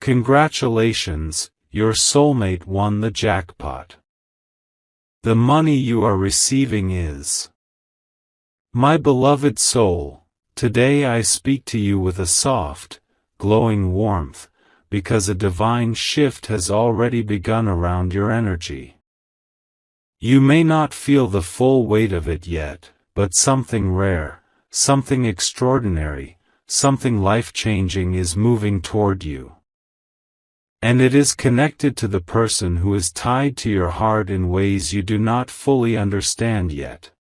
Congratulations, your soulmate won the jackpot. The money you are receiving is. My beloved soul, today I speak to you with a soft, glowing warmth, because a divine shift has already begun around your energy. You may not feel the full weight of it yet, but something rare, something extraordinary, something life-changing is moving toward you. And it is connected to the person who is tied to your heart in ways you do not fully understand yet.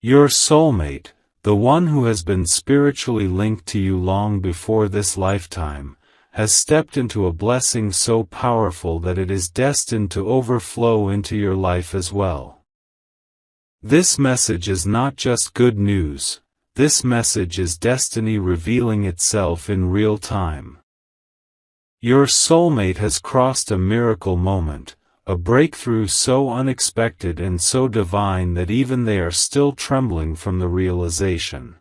Your soulmate, the one who has been spiritually linked to you long before this lifetime, has stepped into a blessing so powerful that it is destined to overflow into your life as well. This message is not just good news, this message is destiny revealing itself in real time. Your soulmate has crossed a miracle moment, a breakthrough so unexpected and so divine that even they are still trembling from the realization.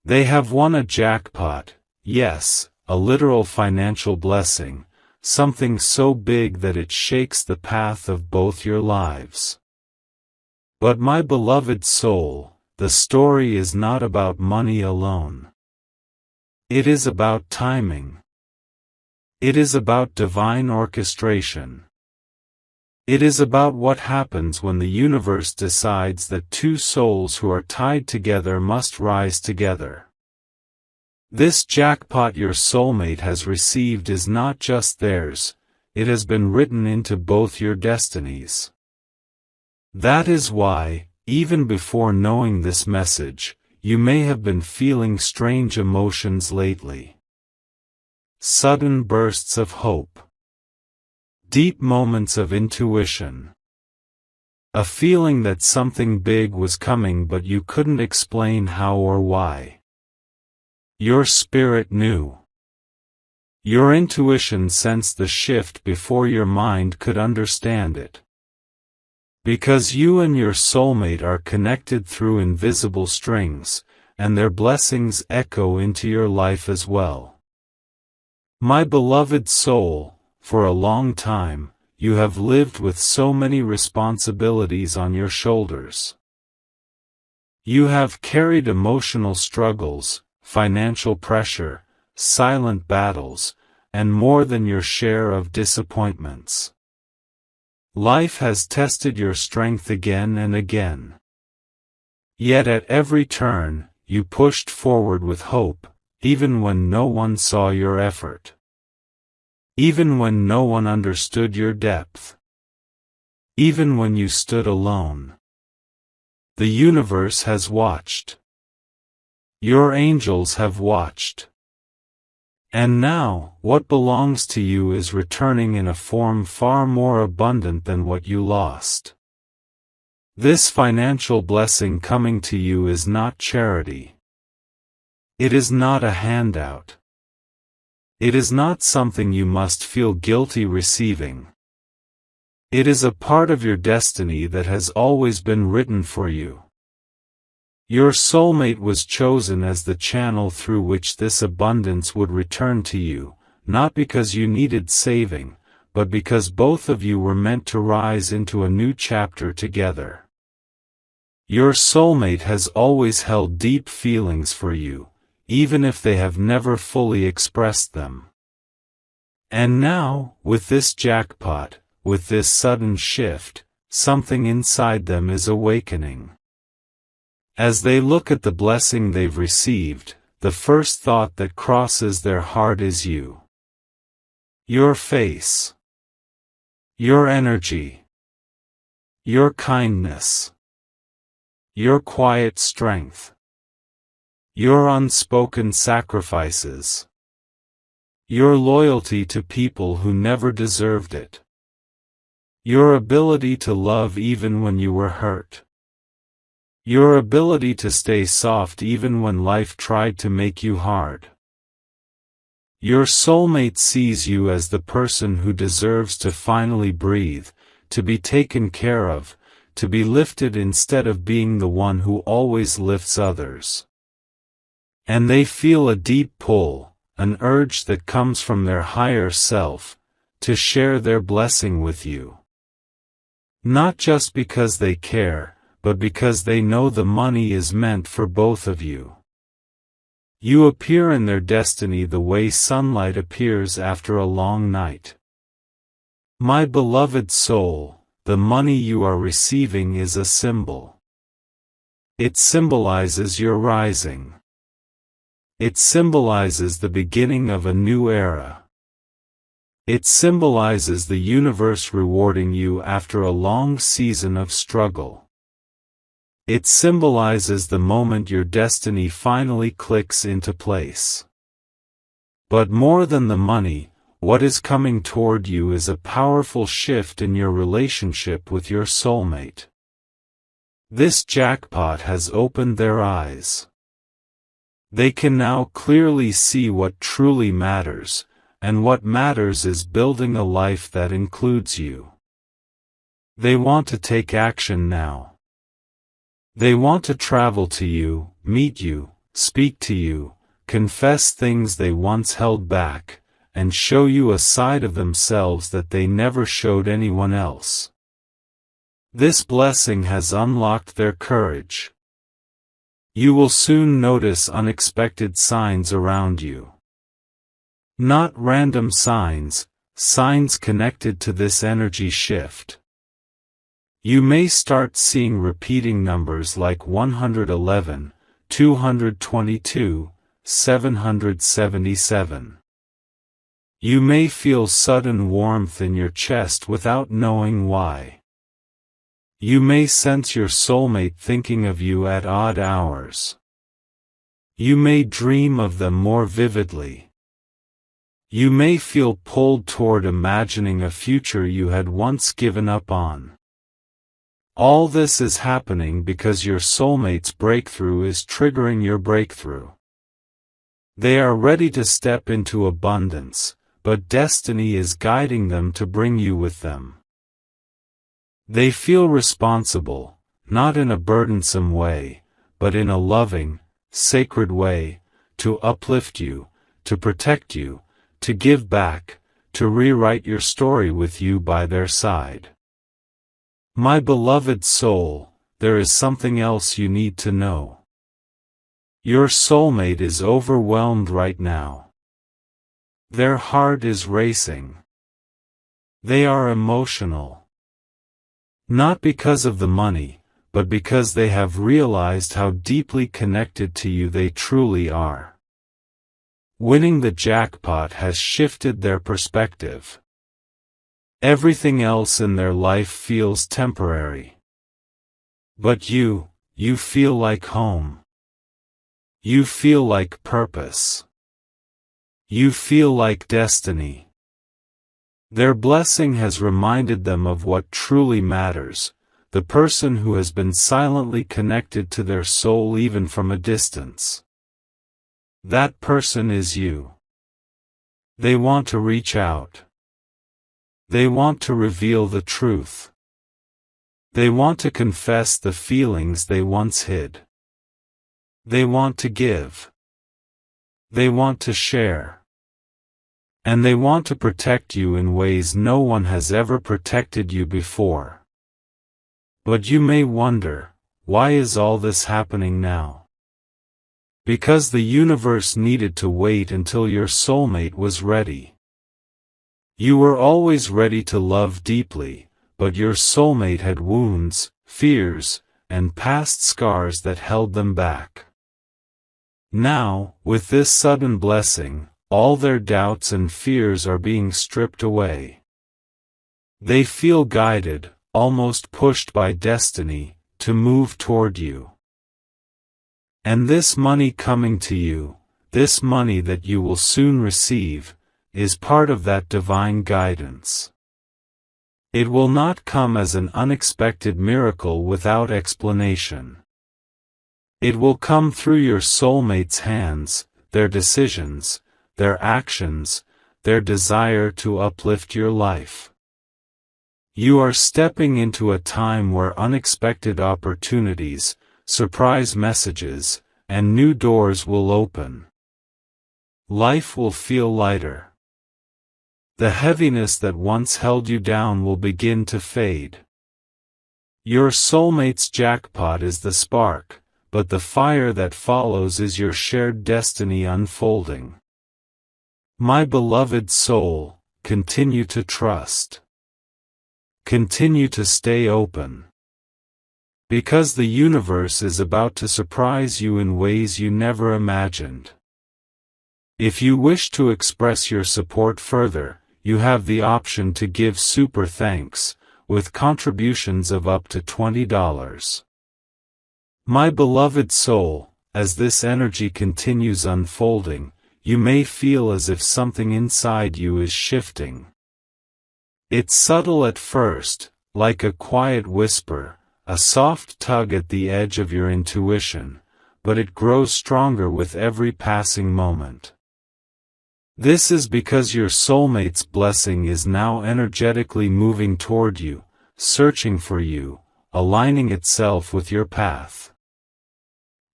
They have won a jackpot, yes, a literal financial blessing, something so big that it shakes the path of both your lives. But my beloved soul, the story is not about money alone. It is about timing. It is about divine orchestration. It is about what happens when the universe decides that two souls who are tied together must rise together. This jackpot your soulmate has received is not just theirs, it has been written into both your destinies. That is why, even before knowing this message, you may have been feeling strange emotions lately. Sudden bursts of hope. Deep moments of intuition. A feeling that something big was coming but you couldn't explain how or why. Your spirit knew. Your intuition sensed the shift before your mind could understand it. Because you and your soulmate are connected through invisible strings, and their blessings echo into your life as well. My beloved soul, for a long time, you have lived with so many responsibilities on your shoulders. You have carried emotional struggles, financial pressure, silent battles, and more than your share of disappointments. Life has tested your strength again and again. Yet at every turn, you pushed forward with hope, even when no one saw your effort. Even when no one understood your depth. Even when you stood alone. The universe has watched. Your angels have watched. And now, what belongs to you is returning in a form far more abundant than what you lost. This financial blessing coming to you is not charity. It is not a handout. It is not something you must feel guilty receiving. It is a part of your destiny that has always been written for you. Your soulmate was chosen as the channel through which this abundance would return to you, not because you needed saving, but because both of you were meant to rise into a new chapter together. Your soulmate has always held deep feelings for you, even if they have never fully expressed them. And now, with this jackpot, with this sudden shift, something inside them is awakening. As they look at the blessing they've received, the first thought that crosses their heart is you. Your face. Your energy. Your kindness. Your quiet strength. Your unspoken sacrifices. Your loyalty to people who never deserved it. Your ability to love even when you were hurt. Your ability to stay soft even when life tried to make you hard. Your soulmate sees you as the person who deserves to finally breathe, to be taken care of, to be lifted instead of being the one who always lifts others. And they feel a deep pull, an urge that comes from their higher self, to share their blessing with you. Not just because they care, but because they know the money is meant for both of you. You appear in their destiny the way sunlight appears after a long night. My beloved soul, the money you are receiving is a symbol. It symbolizes your rising. It symbolizes the beginning of a new era. It symbolizes the universe rewarding you after a long season of struggle. It symbolizes the moment your destiny finally clicks into place. But more than the money, what is coming toward you is a powerful shift in your relationship with your soulmate. This jackpot has opened their eyes. They can now clearly see what truly matters, and what matters is building a life that includes you. They want to take action now. They want to travel to you, meet you, speak to you, confess things they once held back, and show you a side of themselves that they never showed anyone else. This blessing has unlocked their courage. You will soon notice unexpected signs around you. Not random signs, signs connected to this energy shift. You may start seeing repeating numbers like 111, 222, 777. You may feel sudden warmth in your chest without knowing why. You may sense your soulmate thinking of you at odd hours. You may dream of them more vividly. You may feel pulled toward imagining a future you had once given up on. All this is happening because your soulmate's breakthrough is triggering your breakthrough. They are ready to step into abundance, but destiny is guiding them to bring you with them. They feel responsible, not in a burdensome way, but in a loving, sacred way, to uplift you, to protect you, to give back, to rewrite your story with you by their side. My beloved soul, there is something else you need to know. Your soulmate is overwhelmed right now. Their heart is racing. They are emotional. Not because of the money, but because they have realized how deeply connected to you they truly are. Winning the jackpot has shifted their perspective. Everything else in their life feels temporary. But you feel like home. You feel like purpose. You feel like destiny. Their blessing has reminded them of what truly matters, the person who has been silently connected to their soul even from a distance. That person is you. They want to reach out. They want to reveal the truth. They want to confess the feelings they once hid. They want to give. They want to share. And they want to protect you in ways no one has ever protected you before. But you may wonder, why is all this happening now? Because the universe needed to wait until your soulmate was ready. You were always ready to love deeply, but your soulmate had wounds, fears, and past scars that held them back. Now, with this sudden blessing, all their doubts and fears are being stripped away. They feel guided, almost pushed by destiny, to move toward you. And this money coming to you, this money that you will soon receive, is part of that divine guidance. It will not come as an unexpected miracle without explanation. It will come through your soulmate's hands, their decisions, their actions, their desire to uplift your life. You are stepping into a time where unexpected opportunities, surprise messages, and new doors will open. life will feel lighter. The heaviness that once held you down will begin to fade. Your soulmate's jackpot is the spark, but the fire that follows is your shared destiny unfolding. My beloved soul, continue to trust. Continue to stay open. Because the universe is about to surprise you in ways you never imagined. If you wish to express your support further, you have the option to give super thanks, with contributions of up to $20. My beloved soul, as this energy continues unfolding, you may feel as if something inside you is shifting. It's subtle at first, like a quiet whisper, a soft tug at the edge of your intuition, but it grows stronger with every passing moment. This is because your soulmate's blessing is now energetically moving toward you, searching for you, aligning itself with your path.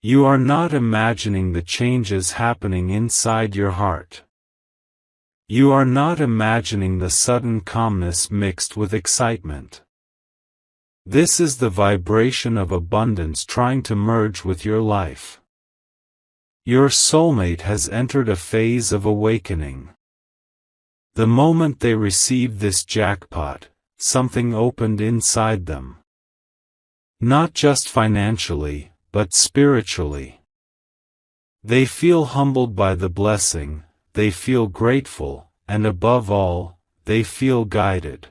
You are not imagining the changes happening inside your heart. You are not imagining the sudden calmness mixed with excitement. This is the vibration of abundance trying to merge with your life. Your soulmate has entered a phase of awakening. The moment they received this jackpot, something opened inside them. Not just financially, but spiritually. They feel humbled by the blessing, they feel grateful, and above all, they feel guided.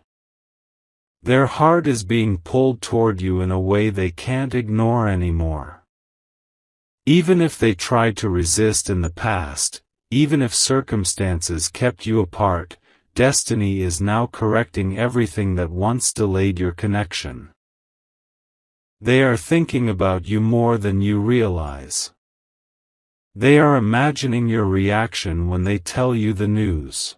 Their heart is being pulled toward you in a way they can't ignore anymore. Even if they tried to resist in the past, even if circumstances kept you apart, destiny is now correcting everything that once delayed your connection. They are thinking about you more than you realize. They are imagining your reaction when they tell you the news.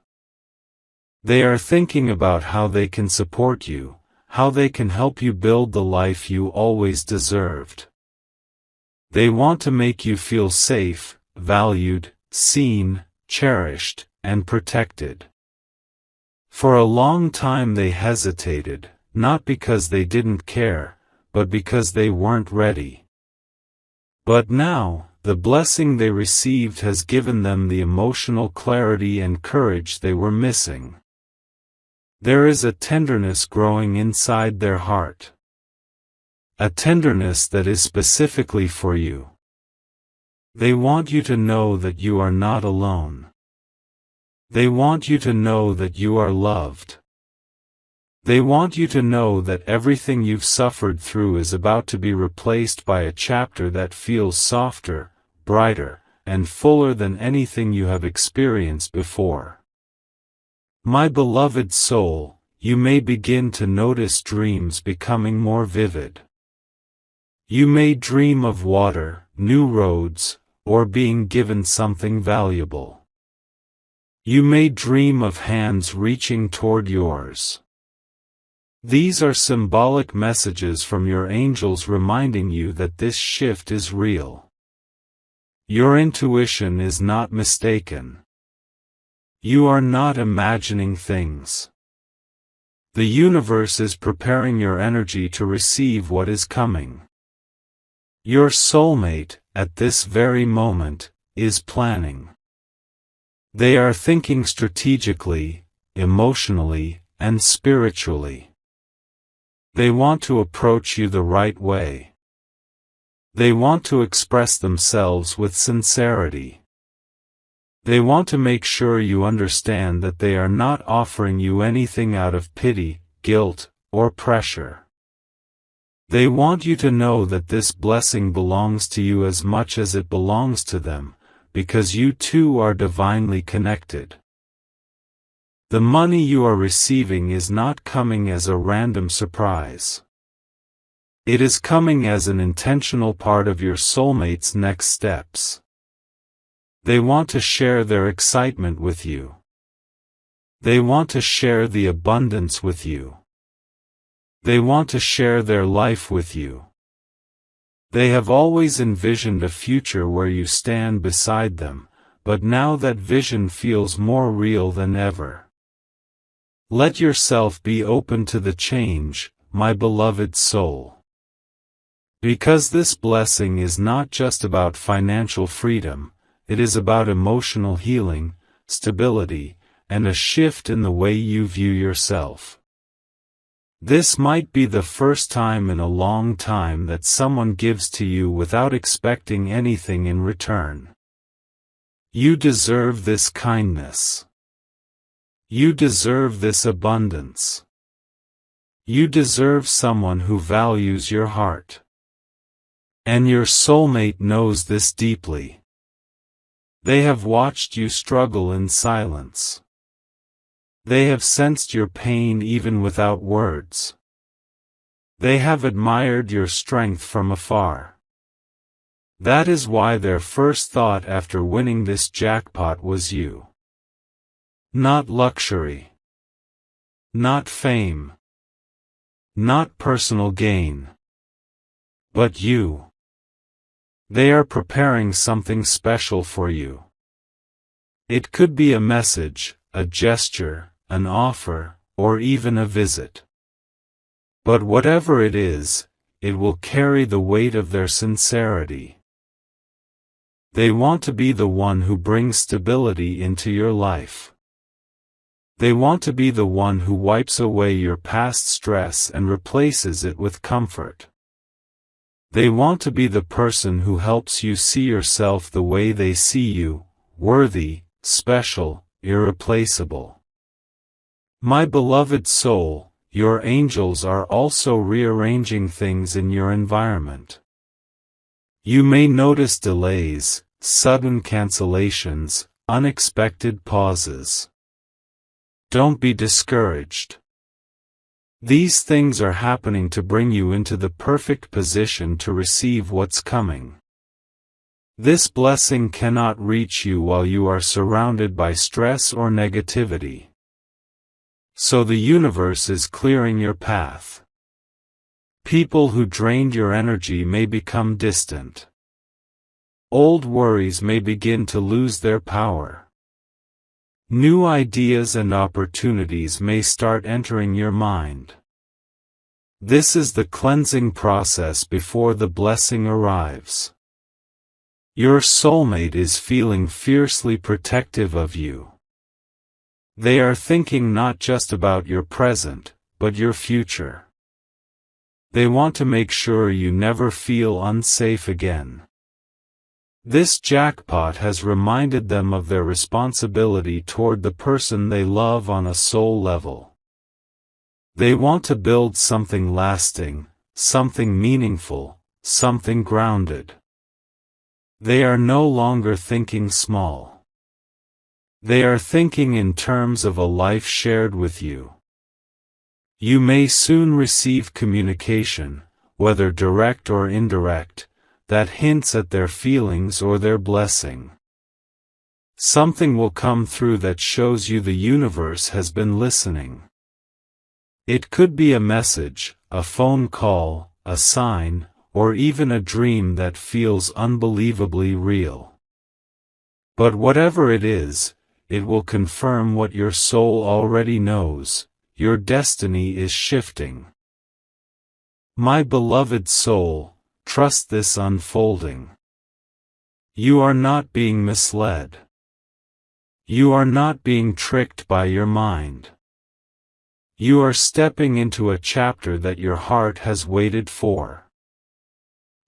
They are thinking about how they can support you, how they can help you build the life you always deserved. They want to make you feel safe, valued, seen, cherished, and protected. For a long time they hesitated, not because they didn't care, but because they weren't ready. But now, the blessing they received has given them the emotional clarity and courage they were missing. There is a tenderness growing inside their heart. A tenderness that is specifically for you. They want you to know that you are not alone. They want you to know that you are loved. They want you to know that everything you've suffered through is about to be replaced by a chapter that feels softer, brighter, and fuller than anything you have experienced before. My beloved soul, you may begin to notice dreams becoming more vivid. You may dream of water, new roads, or being given something valuable. You may dream of hands reaching toward yours. These are symbolic messages from your angels reminding you that this shift is real. Your intuition is not mistaken. You are not imagining things. The universe is preparing your energy to receive what is coming. Your soulmate, at this very moment, is planning. They are thinking strategically, emotionally, and spiritually. They want to approach you the right way. They want to express themselves with sincerity. They want to make sure you understand that they are not offering you anything out of pity, guilt, or pressure. They want you to know that this blessing belongs to you as much as it belongs to them, because you two are divinely connected. The money you are receiving is not coming as a random surprise. It is coming as an intentional part of your soulmate's next steps. They want to share their excitement with you. They want to share the abundance with you. They want to share their life with you. They have always envisioned a future where you stand beside them, but now that vision feels more real than ever. Let yourself be open to the change, my beloved soul. Because this blessing is not just about financial freedom, it is about emotional healing, stability, and a shift in the way you view yourself. This might be the first time in a long time that someone gives to you without expecting anything in return. You deserve this kindness. You deserve this abundance. You deserve someone who values your heart. And your soulmate knows this deeply. They have watched you struggle in silence. They have sensed your pain even without words. They have admired your strength from afar. That is why their first thought after winning this jackpot was you. Not luxury. Not fame. Not personal gain. But you. They are preparing something special for you. It could be a message, a gesture, an offer, or even a visit. But whatever it is, it will carry the weight of their sincerity. They want to be the one who brings stability into your life. They want to be the one who wipes away your past stress and replaces it with comfort. They want to be the person who helps you see yourself the way they see you, worthy, special, irreplaceable. My beloved soul, your angels are also rearranging things in your environment. You may notice delays, sudden cancellations, unexpected pauses. Don't be discouraged. These things are happening to bring you into the perfect position to receive what's coming. This blessing cannot reach you while you are surrounded by stress or negativity. So the universe is clearing your path. People who drained your energy may become distant. Old worries may begin to lose their power. New ideas and opportunities may start entering your mind. This is the cleansing process before the blessing arrives. Your soulmate is feeling fiercely protective of you. They are thinking not just about your present, but your future. They want to make sure you never feel unsafe again. This jackpot has reminded them of their responsibility toward the person they love on a soul level. They want to build something lasting, something meaningful, something grounded. They are no longer thinking small. They are thinking in terms of a life shared with you. You may soon receive communication, whether direct or indirect, that hints at their feelings or their blessing. Something will come through that shows you the universe has been listening. It could be a message, a phone call, a sign, or even a dream that feels unbelievably real. But whatever it is, it will confirm what your soul already knows: your destiny is shifting. My beloved soul, trust this unfolding. You are not being misled. You are not being tricked by your mind. You are stepping into a chapter that your heart has waited for.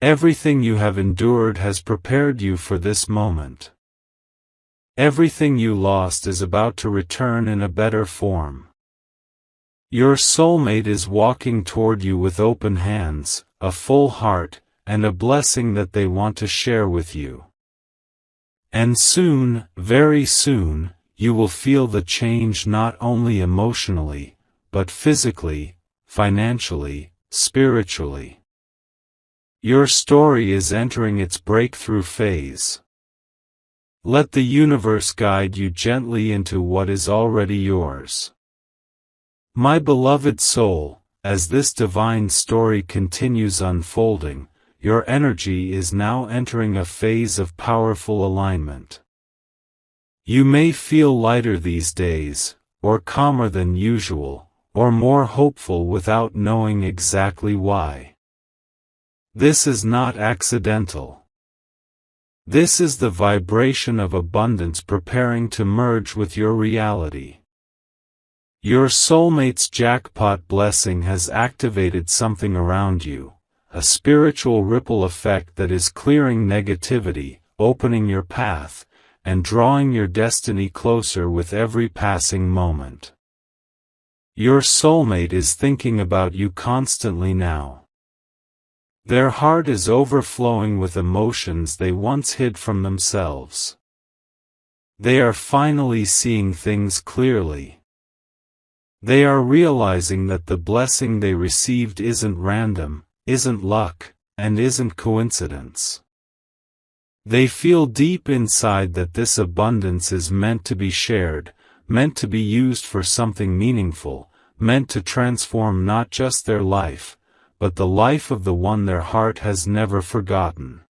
Everything you have endured has prepared you for this moment. Everything you lost is about to return in a better form. Your soulmate is walking toward you with open hands, a full heart, and a blessing that they want to share with you. And soon, very soon, you will feel the change not only emotionally, but physically, financially, spiritually. Your story is entering its breakthrough phase. Let the universe guide you gently into what is already yours. My beloved soul, as this divine story continues unfolding, your energy is now entering a phase of powerful alignment. You may feel lighter these days, or calmer than usual, or more hopeful without knowing exactly why. This is not accidental. This is the vibration of abundance preparing to merge with your reality. Your soulmate's jackpot blessing has activated something around you, a spiritual ripple effect that is clearing negativity, opening your path, and drawing your destiny closer with every passing moment. Your soulmate is thinking about you constantly now. Their heart is overflowing with emotions they once hid from themselves. They are finally seeing things clearly. They are realizing that the blessing they received isn't random, isn't luck, and isn't coincidence. They feel deep inside that this abundance is meant to be shared, meant to be used for something meaningful, meant to transform not just their life, but the life of the one their heart has never forgotten.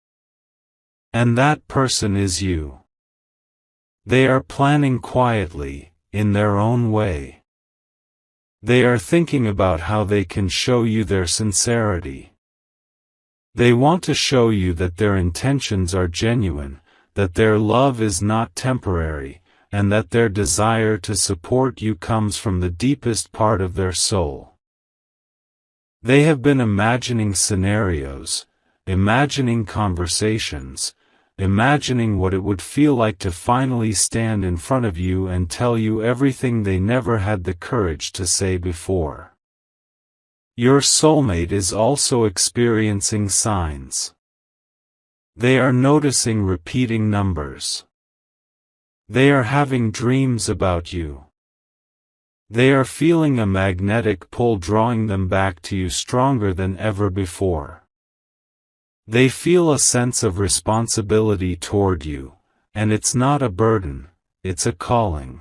And that person is you. They are planning quietly, in their own way. They are thinking about how they can show you their sincerity. They want to show you that their intentions are genuine, that their love is not temporary, and that their desire to support you comes from the deepest part of their soul. They have been imagining scenarios, imagining conversations, imagining what it would feel like to finally stand in front of you and tell you everything they never had the courage to say before. Your soulmate is also experiencing signs. They are noticing repeating numbers. They are having dreams about you. They are feeling a magnetic pull drawing them back to you stronger than ever before. They feel a sense of responsibility toward you, and it's not a burden, it's a calling.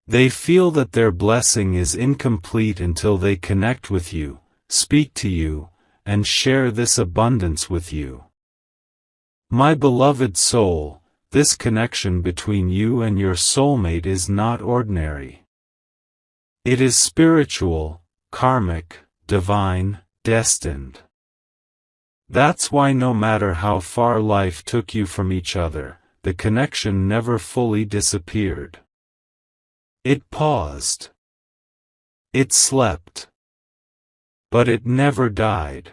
They feel that their blessing is incomplete until they connect with you, speak to you, and share this abundance with you. My beloved soul, this connection between you and your soulmate is not ordinary. It is spiritual, karmic, divine, destined. That's why no matter how far life took you from each other, the connection never fully disappeared. It paused. It slept. But it never died.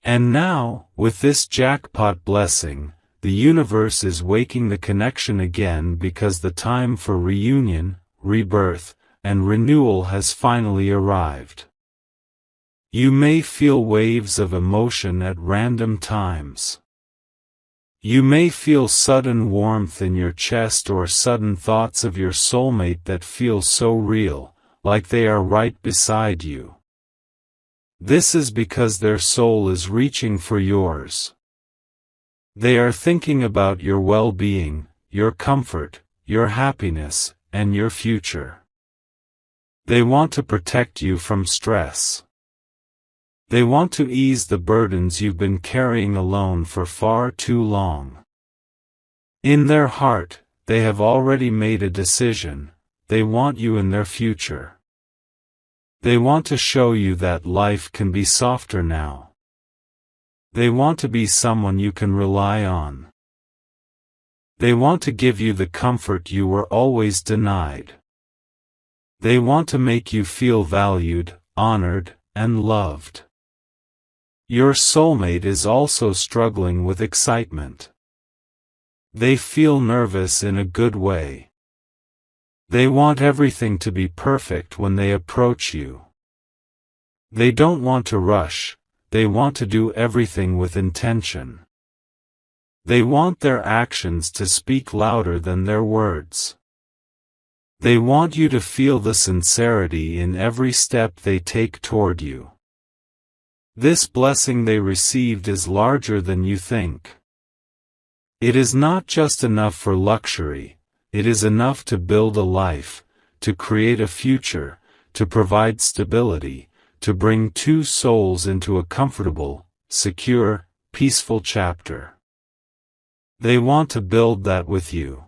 And now, with this jackpot blessing, the universe is waking the connection again because the time for reunion, rebirth, and renewal has finally arrived. You may feel waves of emotion at random times. You may feel sudden warmth in your chest or sudden thoughts of your soulmate that feel so real, like they are right beside you. This is because their soul is reaching for yours. They are thinking about your well-being, your comfort, your happiness, and your future. They want to protect you from stress. They want to ease the burdens you've been carrying alone for far too long. In their heart, they have already made a decision. They want you in their future. They want to show you that life can be softer now. They want to be someone you can rely on. They want to give you the comfort you were always denied. They want to make you feel valued, honored, and loved. Your soulmate is also struggling with excitement. They feel nervous in a good way. They want everything to be perfect when they approach you. They don't want to rush, they want to do everything with intention. They want their actions to speak louder than their words. They want you to feel the sincerity in every step they take toward you. This blessing they received is larger than you think. It is not just enough for luxury, it is enough to build a life, to create a future, to provide stability, to bring two souls into a comfortable, secure, peaceful chapter. They want to build that with you.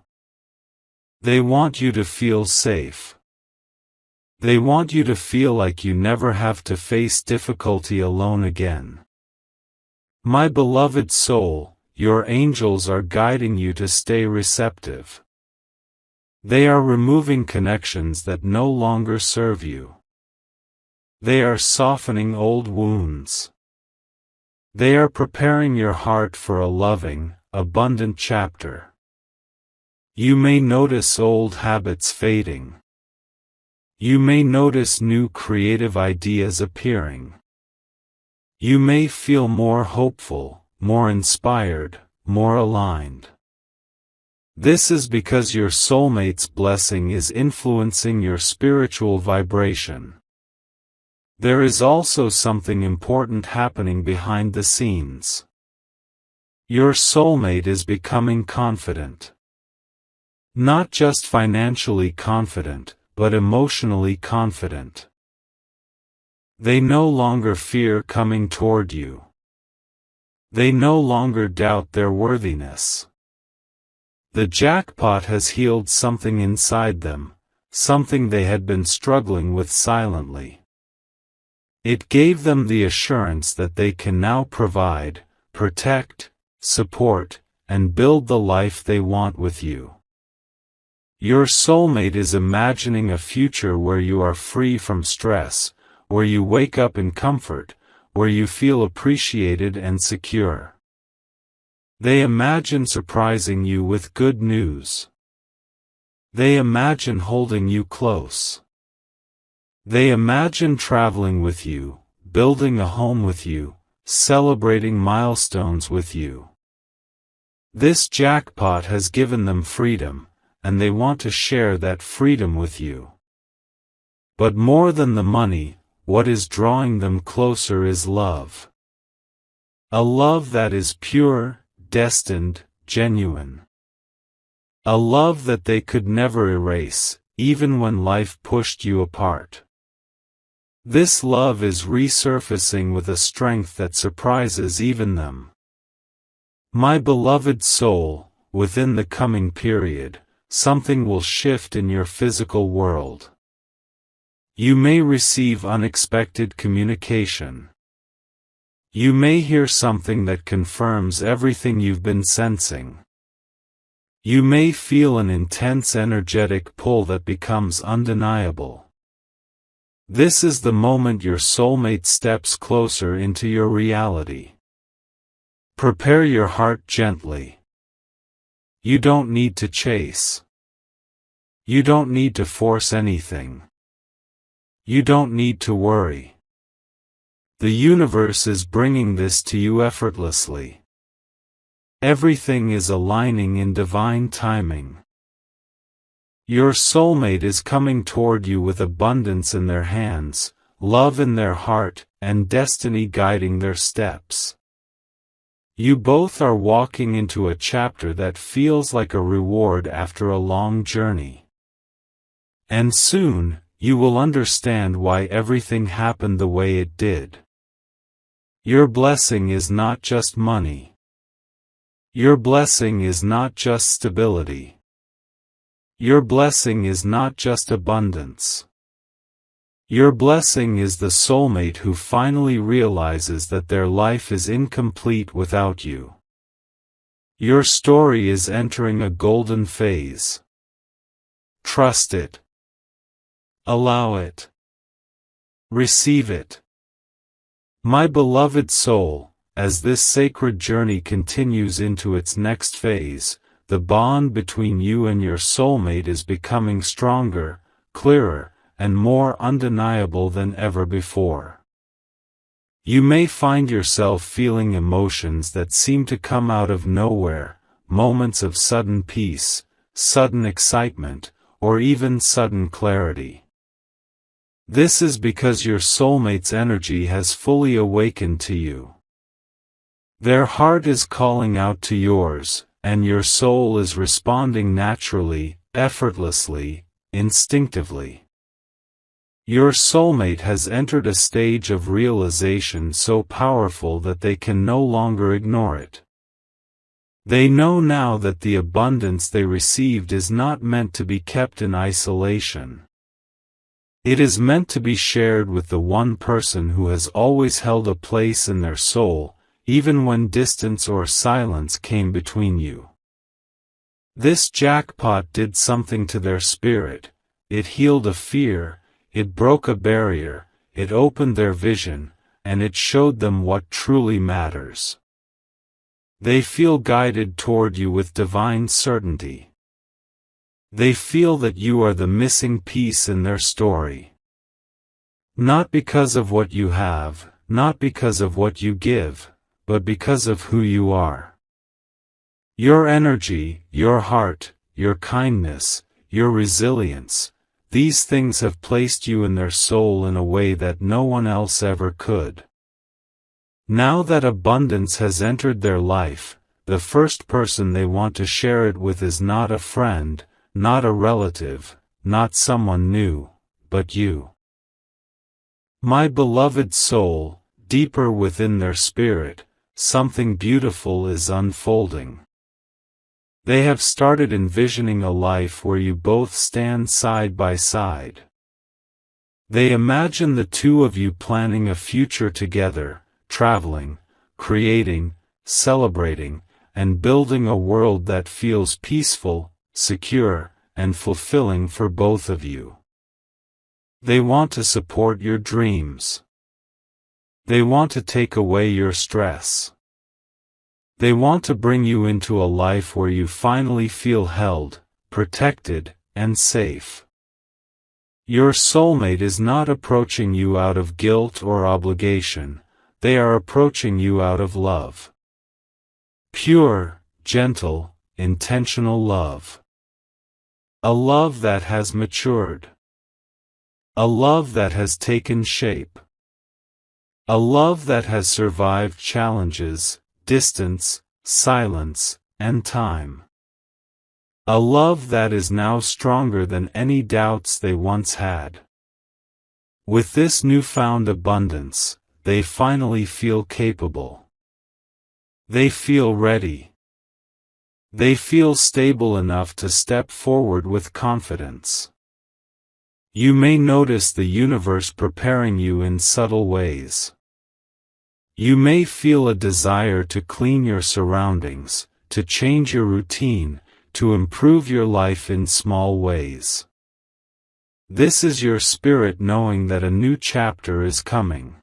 They want you to feel safe. They want you to feel like you never have to face difficulty alone again. My beloved soul, your angels are guiding you to stay receptive. They are removing connections that no longer serve you. They are softening old wounds. They are preparing your heart for a loving, abundant chapter. You may notice old habits fading. You may notice new creative ideas appearing. You may feel more hopeful, more inspired, more aligned. This is because your soulmate's blessing is influencing your spiritual vibration. There is also something important happening behind the scenes. Your soulmate is becoming confident. Not just financially confident, but emotionally confident. They no longer fear coming toward you. They no longer doubt their worthiness. The jackpot has healed something inside them, something they had been struggling with silently. It gave them the assurance that they can now provide, protect, support, and build the life they want with you. Your soulmate is imagining a future where you are free from stress, where you wake up in comfort, where you feel appreciated and secure. They imagine surprising you with good news. They imagine holding you close. They imagine traveling with you, building a home with you, celebrating milestones with you. This jackpot has given them freedom, and they want to share that freedom with you. But more than the money, what is drawing them closer is love. A love that is pure, destined, genuine. A love that they could never erase, even when life pushed you apart. This love is resurfacing with a strength that surprises even them. My beloved soul, within the coming period, something will shift in your physical world. You may receive unexpected communication. You may hear something that confirms everything you've been sensing. You may feel an intense energetic pull that becomes undeniable. This is the moment your soulmate steps closer into your reality. Prepare your heart gently. You don't need to chase. You don't need to force anything. You don't need to worry. The universe is bringing this to you effortlessly. Everything is aligning in divine timing. Your soulmate is coming toward you with abundance in their hands, love in their heart, and destiny guiding their steps. You both are walking into a chapter that feels like a reward after a long journey. And soon, you will understand why everything happened the way it did. Your blessing is not just money. Your blessing is not just stability. Your blessing is not just abundance. Your blessing is the soulmate who finally realizes that their life is incomplete without you. Your story is entering a golden phase. Trust it. Allow it. Receive it. My beloved soul, as this sacred journey continues into its next phase, the bond between you and your soulmate is becoming stronger, clearer, and more undeniable than ever before. You may find yourself feeling emotions that seem to come out of nowhere, moments of sudden peace, sudden excitement, or even sudden clarity. This is because your soulmate's energy has fully awakened to you. Their heart is calling out to yours, and your soul is responding naturally, effortlessly, instinctively. Your soulmate has entered a stage of realization so powerful that they can no longer ignore it. They know now that the abundance they received is not meant to be kept in isolation. It is meant to be shared with the one person who has always held a place in their soul, even when distance or silence came between you. This jackpot did something to their spirit. It healed a fear, it broke a barrier, it opened their vision, and it showed them what truly matters. They feel guided toward you with divine certainty. They feel that you are the missing piece in their story. Not because of what you have, not because of what you give, but because of who you are. Your energy, your heart, your kindness, your resilience, these things have placed you in their soul in a way that no one else ever could. Now that abundance has entered their life, the first person they want to share it with is not a friend, not a relative, not someone new, but you. My beloved soul, deeper within their spirit, something beautiful is unfolding. They have started envisioning a life where you both stand side by side. They imagine the two of you planning a future together, traveling, creating, celebrating, and building a world that feels peaceful, secure, and fulfilling for both of you. They want to support your dreams. They want to take away your stress. They want to bring you into a life where you finally feel held, protected, and safe. Your soulmate is not approaching you out of guilt or obligation, they are approaching you out of love. Pure, gentle, intentional love. A love that has matured. A love that has taken shape. A love that has survived challenges, distance, silence, and time. A love that is now stronger than any doubts they once had. With this newfound abundance, they finally feel capable. They feel ready. They feel stable enough to step forward with confidence. You may notice the universe preparing you in subtle ways. You may feel a desire to clean your surroundings, to change your routine, to improve your life in small ways. This is your spirit knowing that a new chapter is coming.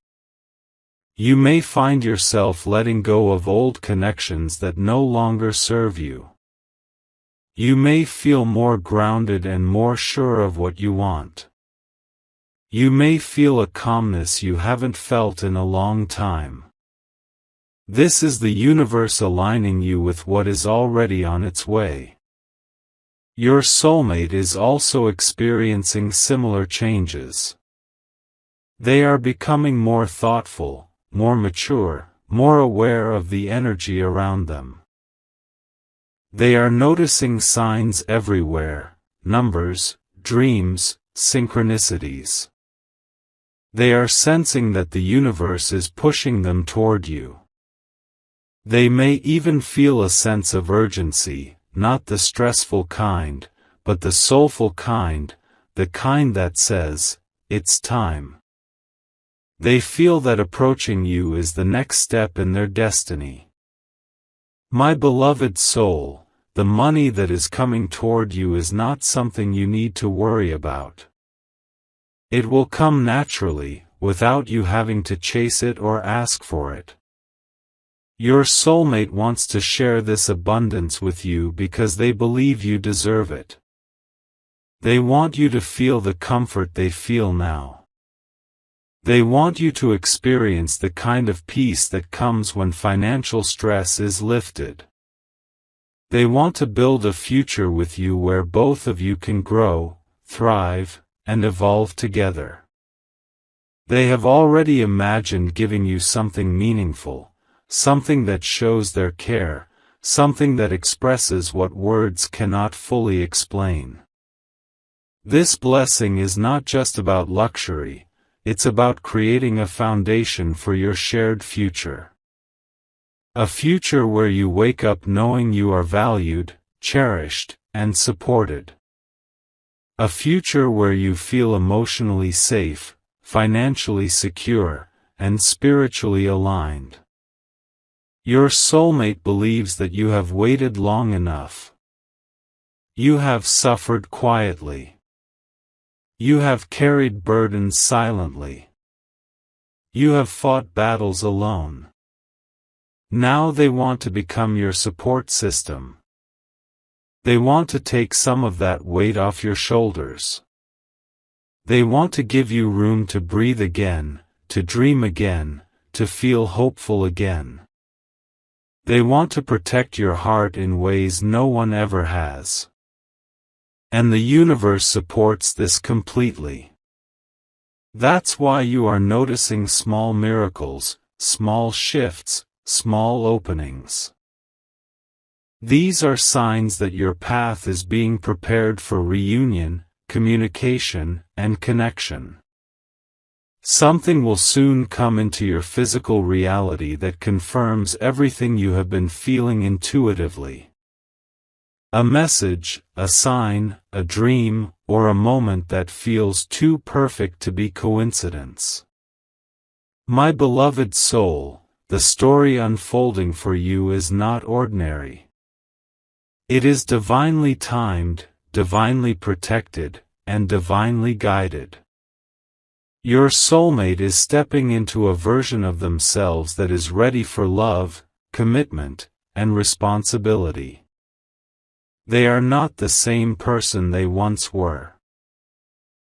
You may find yourself letting go of old connections that no longer serve you. You may feel more grounded and more sure of what you want. You may feel a calmness you haven't felt in a long time. This is the universe aligning you with what is already on its way. Your soulmate is also experiencing similar changes. They are becoming more thoughtful, more mature, more aware of the energy around them. They are noticing signs everywhere, numbers, dreams, synchronicities. They are sensing that the universe is pushing them toward you. They may even feel a sense of urgency, not the stressful kind, but the soulful kind, the kind that says, "It's time." They feel that approaching you is the next step in their destiny. My beloved soul, the money that is coming toward you is not something you need to worry about. It will come naturally, without you having to chase it or ask for it. Your soulmate wants to share this abundance with you because they believe you deserve it. They want you to feel the comfort they feel now. They want you to experience the kind of peace that comes when financial stress is lifted. They want to build a future with you where both of you can grow, thrive, and evolve together. They have already imagined giving you something meaningful, something that shows their care, something that expresses what words cannot fully explain. This blessing is not just about luxury, it's about creating a foundation for your shared future. A future where you wake up knowing you are valued, cherished, and supported. A future where you feel emotionally safe, financially secure, and spiritually aligned. Your soulmate believes that you have waited long enough. You have suffered quietly. You have carried burdens silently. You have fought battles alone. Now they want to become your support system. They want to take some of that weight off your shoulders. They want to give you room to breathe again, to dream again, to feel hopeful again. They want to protect your heart in ways no one ever has. And the universe supports this completely. That's why you are noticing small miracles, small shifts, small openings. These are signs that your path is being prepared for reunion, communication, and connection. Something will soon come into your physical reality that confirms everything you have been feeling intuitively. A message, a sign, a dream, or a moment that feels too perfect to be coincidence. My beloved soul, the story unfolding for you is not ordinary. It is divinely timed, divinely protected, and divinely guided. Your soulmate is stepping into a version of themselves that is ready for love, commitment, and responsibility. They are not the same person they once were.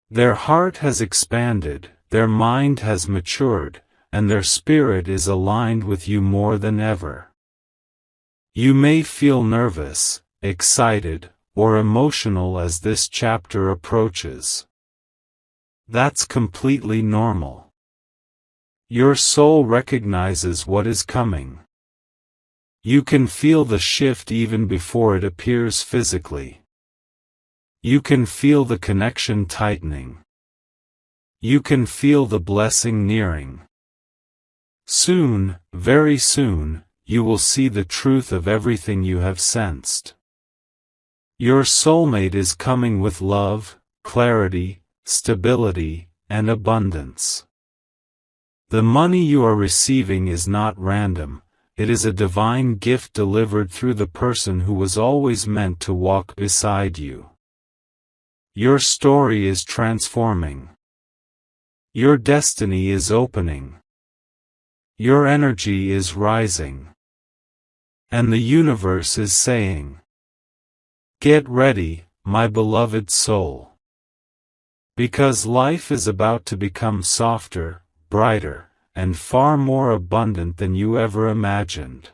Their heart has expanded, their mind has matured, and their spirit is aligned with you more than ever. You may feel nervous, excited, or emotional as this chapter approaches. That's completely normal. Your soul recognizes what is coming. You can feel the shift even before it appears physically. You can feel the connection tightening. You can feel the blessing nearing. Soon, very soon, you will see the truth of everything you have sensed. Your soulmate is coming with love, clarity, stability, and abundance. The money you are receiving is not random, it is a divine gift delivered through the person who was always meant to walk beside you. Your story is transforming. Your destiny is opening. Your energy is rising. And the universe is saying, "Get ready, my beloved soul." Because life is about to become softer, brighter, and far more abundant than you ever imagined.